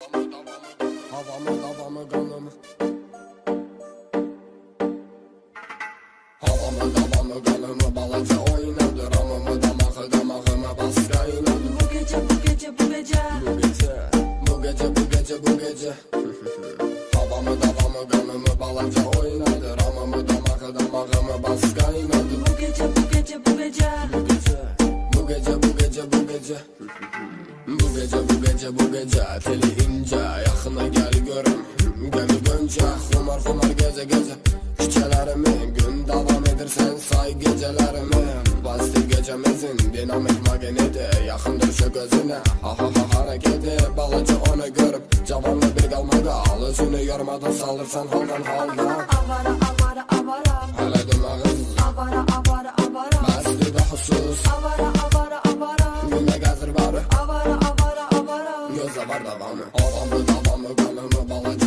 Havamı davamı kanımı. Havamı davamı kanımı. Balaca oynadı ramımı damağımı baska inadı. Bu gece bu gece bu gece. Bu gece bu gece bu gece. Havamı davamı kanımı. Balaca oynadı ramımı damağımı baska inadı. Bu gece bu gece bu gece. Bu gece bu gece bu gece. Bu gece bu gece bu gece teli ince yaxına gel görüm Gemi gönce xumar gece gece Küçelerimi gün davam edirsen say gecelerimi Bastil gecemizin dinamik magneti Yaxındır şu gözüne ha hareketi Balaca onu görüp cavanlı bir qalmağa Al özünü yormadan salırsan haldan haldan Avara avara avara. Hələ demağız Avara avara avara. Bəsli də husus Avara avara avara. Günə gəzir barı Avara avara avara. Gözə var davamı Avamı davamı qanımı balaca